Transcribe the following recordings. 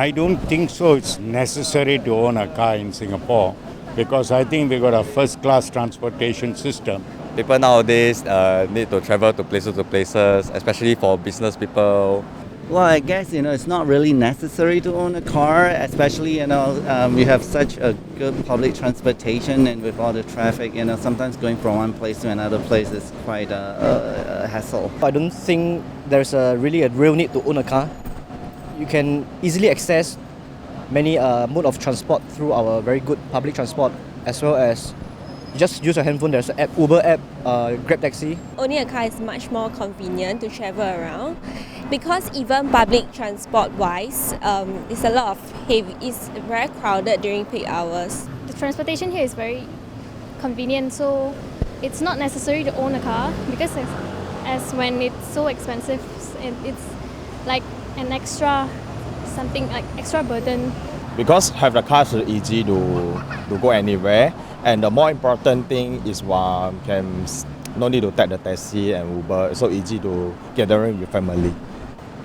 I don't think so. It's necessary to own a car in Singapore because I think we've got a first-class transportation system. People nowadays need to travel to places, especially for business people. Well, I guess, it's not really necessary to own a car, especially, we have such a good public transportation and with all the traffic, sometimes going from one place to another place is quite a hassle. I don't think there's really a real need to own a car. You can easily access many mode of transport through our very good public transport, as well as just use your handphone. There's an app, Uber app, Grab Taxi. Owning a car is much more convenient to travel around because even public transport wise, it's a lot of heavy, it's very crowded during peak hours. The transportation here is very convenient, so it's not necessary to own a car because as when it's so expensive, it's like an extra something like extra burden. Because have the car is easy to go anywhere, and the more important thing is no need to take the taxi and Uber. It's so easy to gathering with family.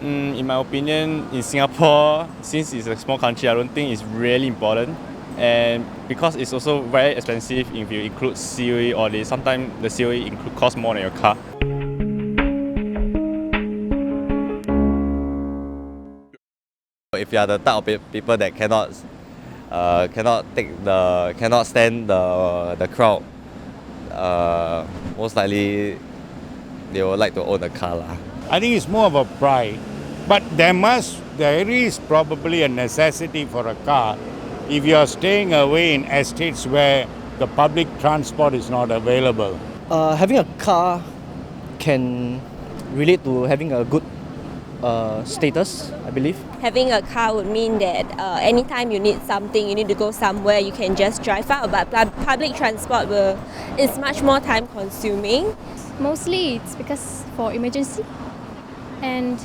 In my opinion, in Singapore, since it's a small country, I don't think it's really important. And because it's also very expensive if you include COE or sometimes the COE costs more than your car. If you are the type of people that cannot stand the crowd, most likely they would like to own a car lah. I think it's more of a pride, but there is probably a necessity for a car if you are staying away in estates where the public transport is not available. Having a car can relate to having a good status, I believe. Having a car would mean that anytime you need something, you need to go somewhere, you can just drive out. But public transport is much more time consuming. Mostly it's because for emergency, and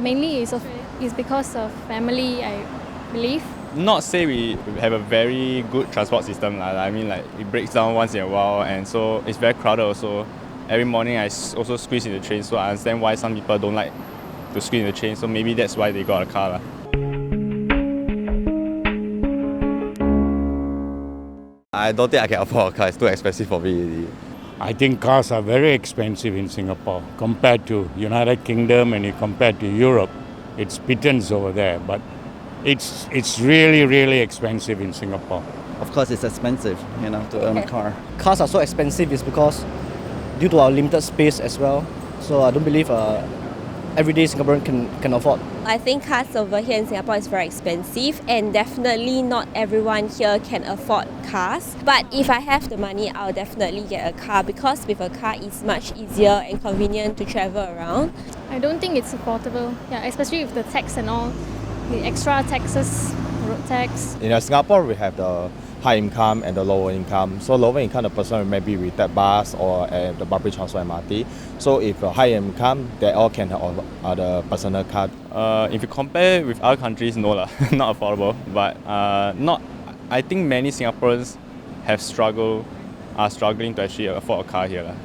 mainly is because of family, I believe. Not say we have a very good transport system. I mean, like it breaks down once in a while, and so it's very crowded also. Every morning I also squeeze in the train, so I understand why some people don't like to squeeze in the train, so maybe that's why they got a car lah. I don't think I can afford a car. It's too expensive for me already. I think cars are very expensive in Singapore compared to United Kingdom and compared to Europe. It's pittance over there, but it's really, really expensive in Singapore. Of course, it's expensive, to own a car. Cars are so expensive is because due to our limited space as well. So I don't believe everyday Singaporean can afford. I think cars over here in Singapore is very expensive, and definitely not everyone here can afford cars. But if I have the money, I'll definitely get a car because with a car it's much easier and convenient to travel around. I don't think it's affordable, especially with the tax and all, the extra taxes, road tax. In Singapore, we have the high income and the lower income. So lower income, the person maybe with the bus or the public transport MRT. So if a high income, they all can have the personal car. If you compare with other countries, no lah, not affordable. But I think many Singaporeans are struggling to actually afford a car here lah.